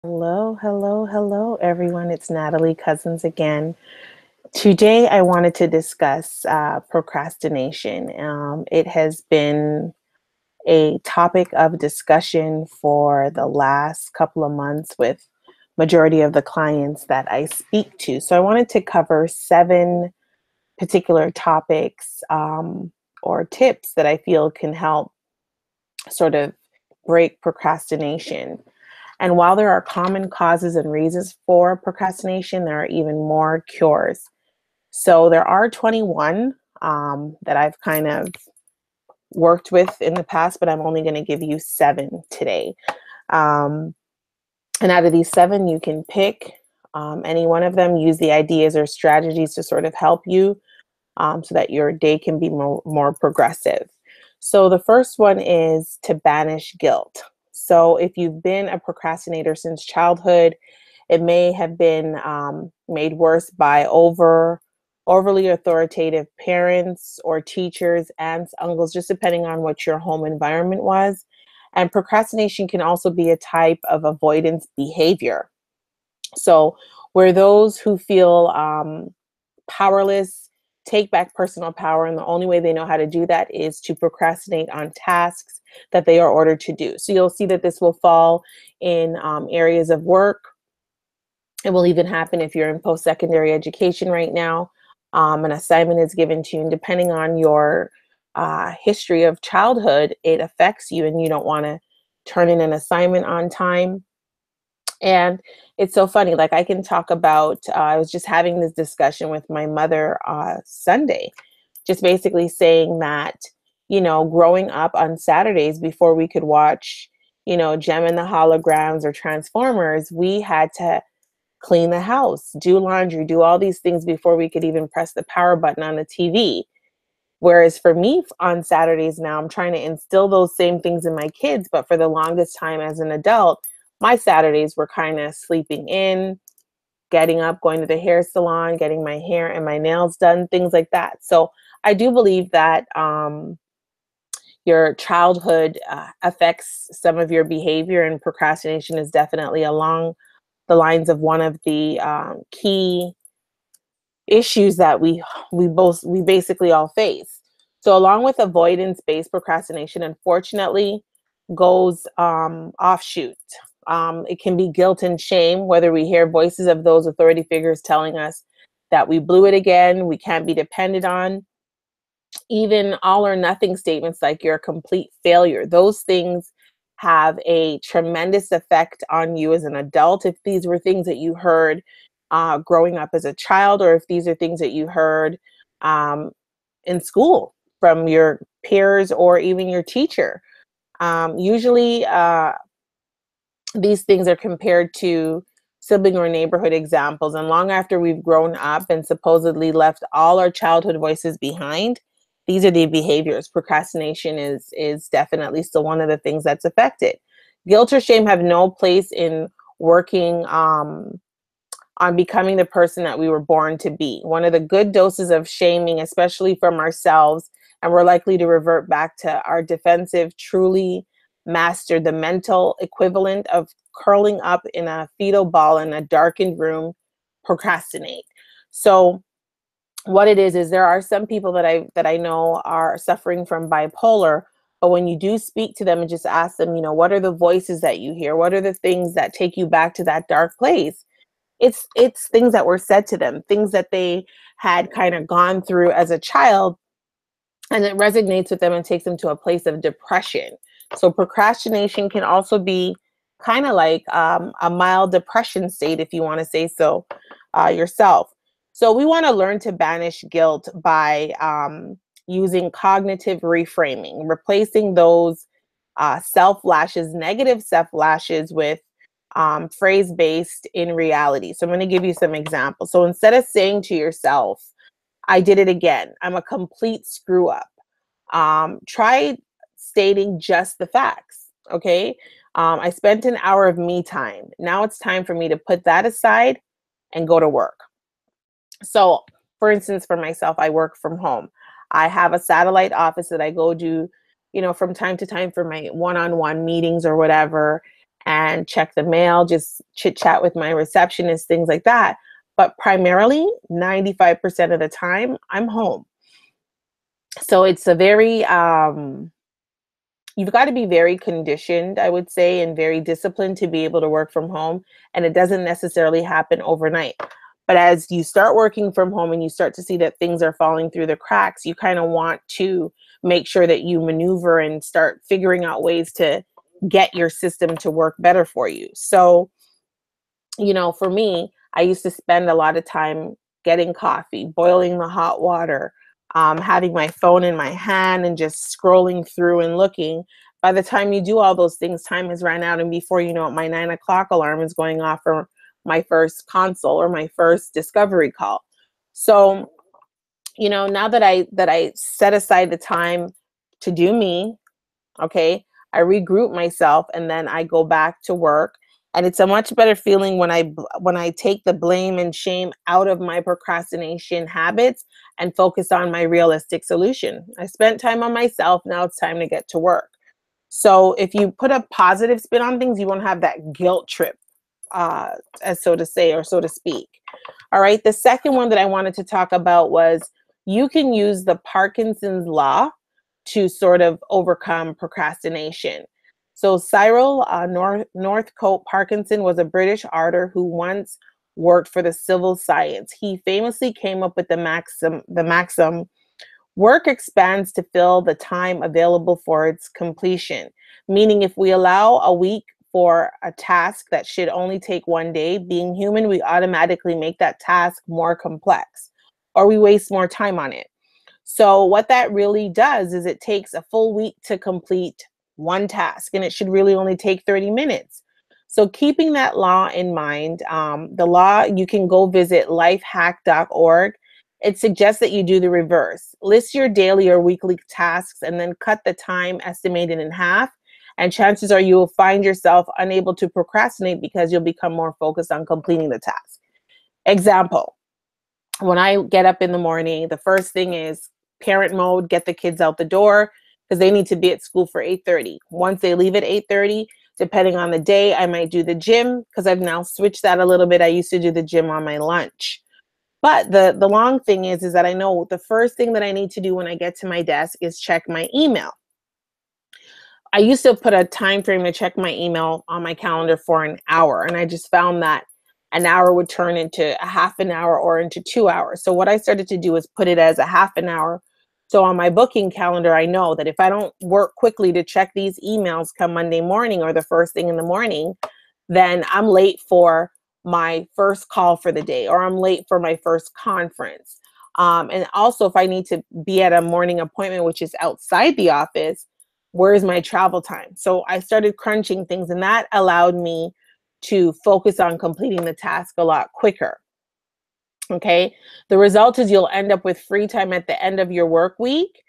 Hello, hello, hello, everyone. It's Natalie Cousins again. Today, I wanted to discuss procrastination. It has been a topic of discussion for the last couple of months with majority of the clients that I speak to. So I wanted to cover 7 particular topics or tips that I feel can help sort of break procrastination. And while there are common causes and reasons for procrastination, there are even more cures. So there are 21 that I've kind of worked with in the past, but I'm only going to give you 7 today. Um, and out of these 7, you can pick any one of them, use the ideas or strategies to sort of help you so that your day can be more progressive. So the first one is to banish guilt. So if you've been a procrastinator since childhood, it may have been made worse by overly authoritative parents or teachers, aunts, uncles, just depending on what your home environment was. And procrastination can also be a type of avoidance behavior. So where those who feel powerless take back personal power, and the only way they know how to do that is to procrastinate on tasks that they are ordered to do. So you'll see that this will fall in areas of work. It will even happen if you're in post-secondary education right now. An assignment is given to you, and depending on your history of childhood, it affects you, and you don't want to turn in an assignment on time. And it's so funny, like I can talk about, I was just having this discussion with my mother Sunday, just basically saying that, growing up on Saturdays before we could watch, Gem and the Holograms or Transformers, we had to clean the house, do laundry, do all these things before we could even press the power button on the TV. Whereas for me on Saturdays now, I'm trying to instill those same things in my kids. But for the longest time as an adult, my Saturdays were kind of sleeping in, getting up, going to the hair salon, getting my hair and my nails done, things like that. So I do believe that your childhood affects some of your behavior, and procrastination is definitely along the lines of one of the key issues that we basically all face. So along with avoidance-based procrastination, unfortunately, goes offshoot. It can be guilt and shame, whether we hear voices of those authority figures telling us that we blew it again, we can't be depended on, even all or nothing statements like you're a complete failure. Those things have a tremendous effect on you as an adult. If these were things that you heard growing up as a child, or if these are things that you heard in school from your peers or even your teacher. Usually, these things are compared to sibling or neighborhood examples. And long after we've grown up and supposedly left all our childhood voices behind, these are the behaviors. Procrastination is definitely still one of the things that's affected. Guilt or shame have no place in working on becoming the person that we were born to be. One of the good doses of shaming, especially from ourselves, and we're likely to revert back to our defensive, truly master the mental equivalent of curling up in a fetal ball in a darkened room, procrastinate. So what it is there are some people that I know are suffering from bipolar, but when you do speak to them and just ask them, what are the voices that you hear? What are the things that take you back to that dark place? It's things that were said to them, things that they had kind of gone through as a child, and it resonates with them and takes them to a place of depression. So procrastination can also be kind of like a mild depression state, if you want to say so yourself. So we want to learn to banish guilt by using cognitive reframing, replacing those self lashes, negative self lashes, with phrase based in reality. So I'm going to give you some examples. So instead of saying to yourself, I did it again, I'm a complete screw up, try stating just the facts. Okay. I spent an hour of me time. Now it's time for me to put that aside and go to work. So, for instance, for myself, I work from home. I have a satellite office that I go to, from time to time for my one-on-one meetings or whatever. and check the mail, just chit chat with my receptionist, things like that. But primarily, 95% of the time, I'm home. So it's a very, you've got to be very conditioned, I would say, and very disciplined to be able to work from home. And it doesn't necessarily happen overnight. But as you start working from home and you start to see that things are falling through the cracks, you kind of want to make sure that you maneuver and start figuring out ways to get your system to work better for you. So, for me, I used to spend a lot of time getting coffee, boiling the hot water, having my phone in my hand and just scrolling through and looking. By the time you do all those things, time has run out. And before you know it, my 9 o'clock alarm is going off for my first console or my first discovery call. So, now that I set aside the time to do me, okay, I regroup myself and then I go back to work. And it's a much better feeling when I take the blame and shame out of my procrastination habits and focus on my realistic solution. I spent time on myself. Now it's time to get to work. So if you put a positive spin on things, you won't have that guilt trip, as so to say, or so to speak. All right. The second one that I wanted to talk about was you can use the Parkinson's law to sort of overcome procrastination. So Cyril Northcote Parkinson was a British author who once worked for the civil science. He famously came up with the maxim work expands to fill the time available for its completion, meaning if we allow a week for a task that should only take one day, being human, we automatically make that task more complex or we waste more time on it. So what that really does is it takes a full week to complete one task, and it should really only take 30 minutes. So keeping that law in mind, the law, you can go visit lifehack.org. It suggests that you do the reverse. List your daily or weekly tasks and then cut the time estimated in half. And chances are you will find yourself unable to procrastinate because you'll become more focused on completing the task. Example, when I get up in the morning, the first thing is parent mode, get the kids out the door because they need to be at school for 8:30. Once they leave at 8:30, depending on the day, I might do the gym because I've now switched that a little bit. I used to do the gym on my lunch. But the long thing is that I know the first thing that I need to do when I get to my desk is check my email. I used to put a time frame to check my email on my calendar for an hour, and I just found that an hour would turn into a half an hour or into 2 hours. So what I started to do is put it as a half an hour. So on my booking calendar, I know that if I don't work quickly to check these emails come Monday morning or the first thing in the morning, then I'm late for my first call for the day, or I'm late for my first conference. And also, if I need to be at a morning appointment, which is outside the office, where's my travel time? So I started crunching things, and that allowed me to focus on completing the task a lot quicker. Okay. The result is you'll end up with free time at the end of your work week.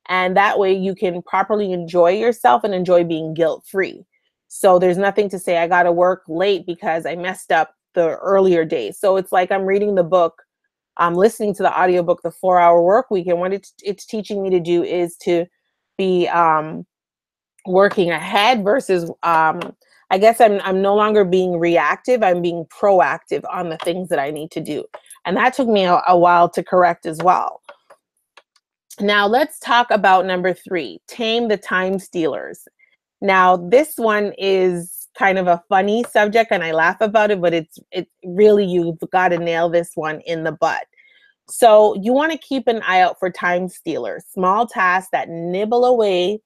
And that way you can properly enjoy yourself and enjoy being guilt free. So there's nothing to say, I got to work late because I messed up the earlier days. So it's like I'm reading the book, I'm listening to the audiobook, The 4 Hour Work Week. And what it's teaching me to do is to be working ahead versus I guess I'm no longer being reactive. I'm being proactive on the things that I need to do. And that took me a while to correct as well. Now let's talk about number 3, tame the time stealers. Now this one is kind of a funny subject and I laugh about it, but it's really, you've got to nail this one in the bud. So you want to keep an eye out for time stealers, small tasks that nibble away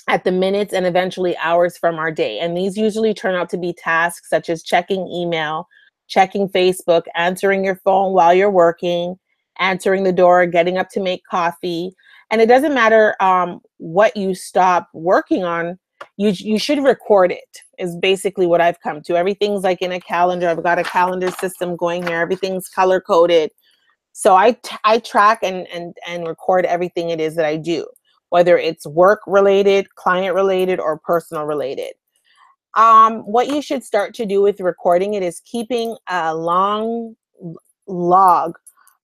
at the minutes and eventually hours from our day. And these usually turn out to be tasks such as checking email, checking Facebook, answering your phone while you're working, answering the door, getting up to make coffee. And it doesn't matter what you stop working on, you should record it, is basically what I've come to. Everything's like in a calendar. I've got a calendar system going here. Everything's color coded. So I track and record everything it is that I do, whether it's work related, client related, or personal related. What you should start to do with recording it is keeping a long log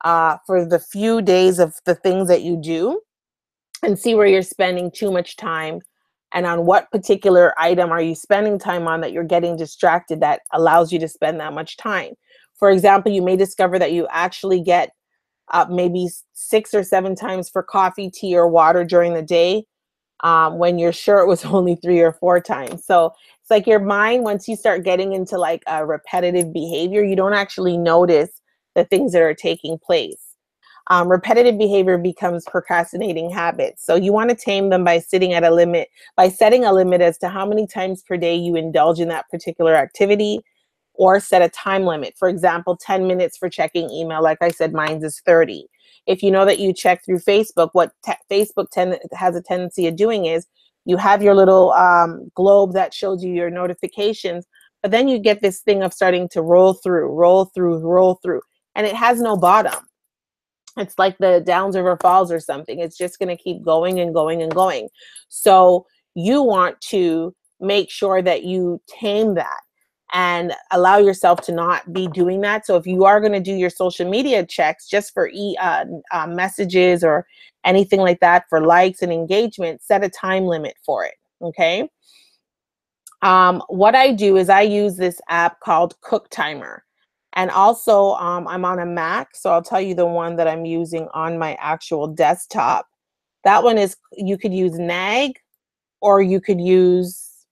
for the few days of the things that you do and see where you're spending too much time and on what particular item are you spending time on that you're getting distracted that allows you to spend that much time. For example, you may discover that you actually get maybe 6 or 7 times for coffee, tea, or water during the day, when you're sure it was only 3 or 4 times. So it's like your mind, once you start getting into like a repetitive behavior, you don't actually notice the things that are taking place. Repetitive behavior becomes procrastinating habits. So you want to tame them by setting a limit as to how many times per day you indulge in that particular activity, or set a time limit. For example, 10 minutes for checking email. Like I said, mine's is 30. If you know that you check through Facebook, what Facebook has a tendency of doing is you have your little globe that shows you your notifications, but then you get this thing of starting to roll through, and it has no bottom. It's like the Downs River Falls or something. It's just going to keep going and going and going. So you want to make sure that you tame that and allow yourself to not be doing that. So if you are going to do your social media checks just for messages or anything like that, for likes and engagement, set a time limit for it. Okay. What I do is I use this app called Cook Timer. And also, I'm on a Mac, so I'll tell you the one that I'm using on my actual desktop. That one is, you could use Nag, or you could use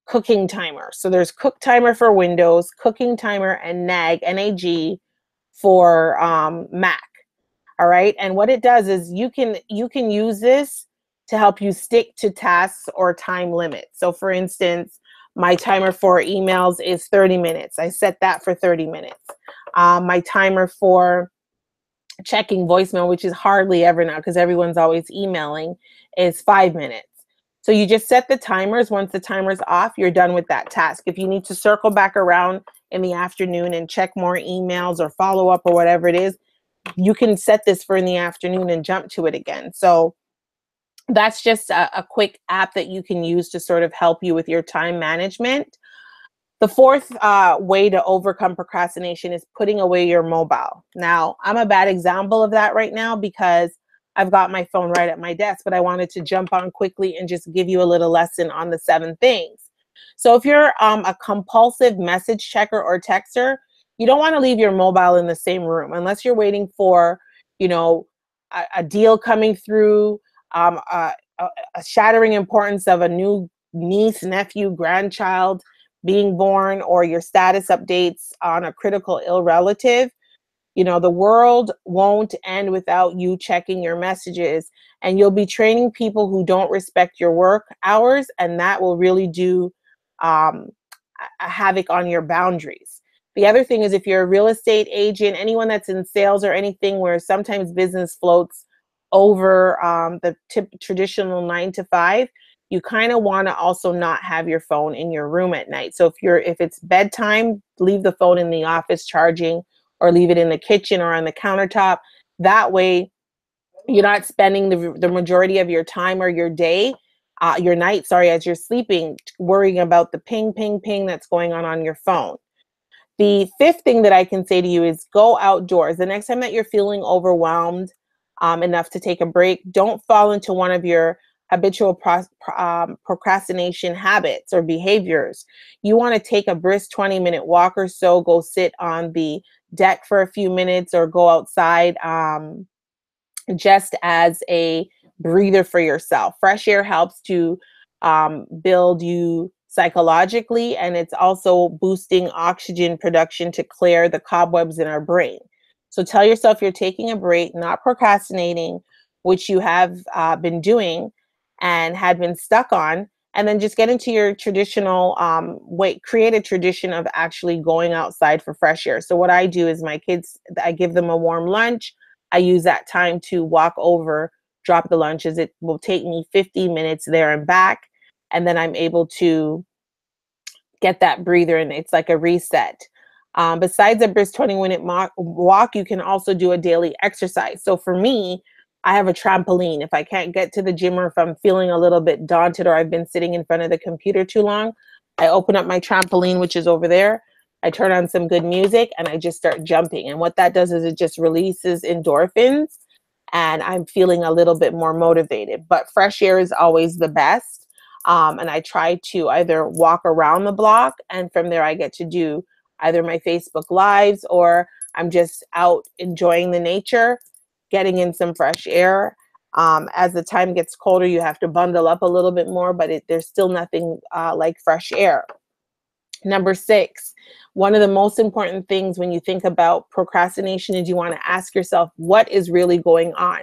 Cooking Timer. So there's Cook Timer for Windows, Cooking Timer, and Nag, N-A-G, for Mac. All right. And what it does is you can use this to help you stick to tasks or time limits. So for instance, my timer for emails is 30 minutes. I set that for 30 minutes. My timer for checking voicemail, which is hardly ever now because everyone's always emailing, is 5 minutes. So you just set the timers. Once the timer's off, you're done with that task. If you need to circle back around in the afternoon and check more emails or follow up or whatever it is, you can set this for in the afternoon and jump to it again. So that's just a quick app that you can use to sort of help you with your time management. The fourth way to overcome procrastination is putting away your mobile. Now, I'm a bad example of that right now because I've got my phone right at my desk, but I wanted to jump on quickly and just give you a little lesson on the 7 things. So if you're a compulsive message checker or texter, you don't want to leave your mobile in the same room unless you're waiting for, you know, a deal coming through, a shattering importance of a new niece, nephew, grandchild being born, or your status updates on a critical ill relative. You know, the world won't end without you checking your messages, and you'll be training people who don't respect your work hours, and that will really do a havoc on your boundaries. The other thing is, if you're a real estate agent, anyone that's in sales or anything where sometimes business floats over the traditional 9 to 5, you kind of want to also not have your phone in your room at night. So if it's bedtime, leave the phone in the office charging, or leave it in the kitchen or on the countertop. That way you're not spending the majority of your time or your day, your night, sorry, as you're sleeping, worrying about the ping, ping, ping that's going on your phone. The fifth thing that I can say to you is go outdoors. The next time that you're feeling overwhelmed enough to take a break, don't fall into one of your habitual procrastination habits or behaviors. You want to take a brisk 20-minute walk or so, go sit on the deck for a few minutes, or go outside just as a breather for yourself. Fresh air helps to build you psychologically, and it's also boosting oxygen production to clear the cobwebs in our brain. So tell yourself you're taking a break, not procrastinating, which you have been doing and had been stuck on, and then just get into your traditional create a tradition of actually going outside for fresh air. So what I do is my kids, I give them a warm lunch. I use that time to walk over, drop the lunches. It will take me 50 minutes there and back, and then I'm able to get that breather, and it's like a reset. Besides a brisk 20-minute walk, you can also do a daily exercise. So for me, I have a trampoline. If I can't get to the gym, or if I'm feeling a little bit daunted, or I've been sitting in front of the computer too long, I open up my trampoline, which is over there. I turn on some good music and I just start jumping. And what that does is it just releases endorphins, and I'm feeling a little bit more motivated. But fresh air is always the best. And I try to either walk around the block, and from there I get to do either my Facebook Lives, or I'm just out enjoying the nature, getting in some fresh air. As the time gets colder, you have to bundle up a little bit more, but there's still nothing like fresh air. Number 6, one of the most important things when you think about procrastination is you want to ask yourself, what is really going on?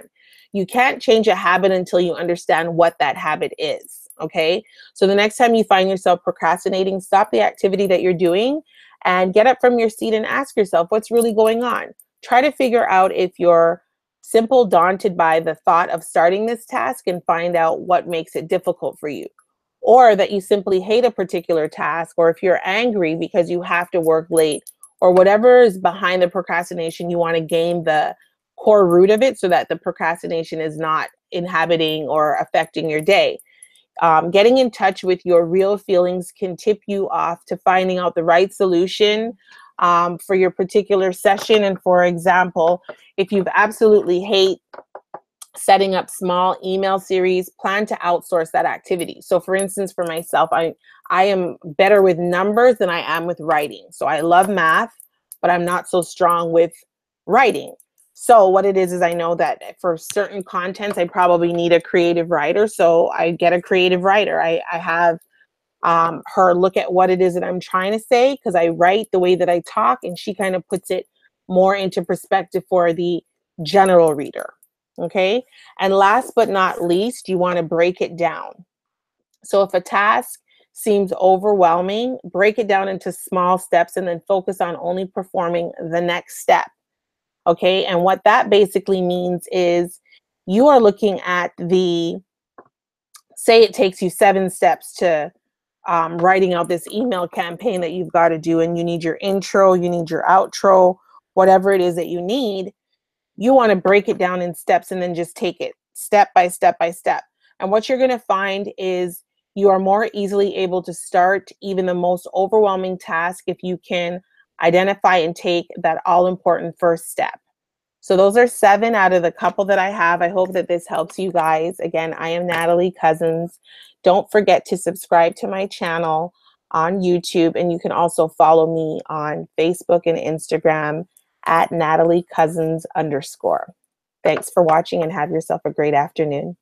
You can't change a habit until you understand what that habit is, okay? So the next time you find yourself procrastinating, stop the activity that you're doing and get up from your seat and ask yourself, what's really going on? Try to figure out if you're daunted by the thought of starting this task, and find out what makes it difficult for you, or that you simply hate a particular task, or if you're angry because you have to work late, or whatever is behind the procrastination, you want to gain the core root of it so that the procrastination is not inhabiting or affecting your day. Getting in touch with your real feelings can tip you off to finding out the right solution for your particular session. And for example, if you absolutely hate setting up small email series, plan to outsource that activity. So for instance, for myself, I am better with numbers than I am with writing. So I love math, but I'm not so strong with writing. So what it is I know that for certain contents, I probably need a creative writer. So I get a creative writer. I have her look at what it is that I'm trying to say, because I write the way that I talk, and she kind of puts it more into perspective for the general reader. Okay. And last but not least, you want to break it down. So if a task seems overwhelming, break it down into small steps and then focus on only performing the next step. Okay. And what that basically means is you are looking at say it takes you 7 steps to writing out this email campaign that you've got to do, and you need your intro, you need your outro, whatever it is that you need. You want to break it down in steps and then just take it step by step by step. And what you're going to find is you are more easily able to start even the most overwhelming task if you can identify and take that all important first step. So those are 7 out of the couple that I have. I hope that this helps you guys. Again, I am Natalie Cousins. Don't forget to subscribe to my channel on YouTube, and you can also follow me on Facebook and Instagram at Natalie Cousins _. Thanks for watching, and have yourself a great afternoon.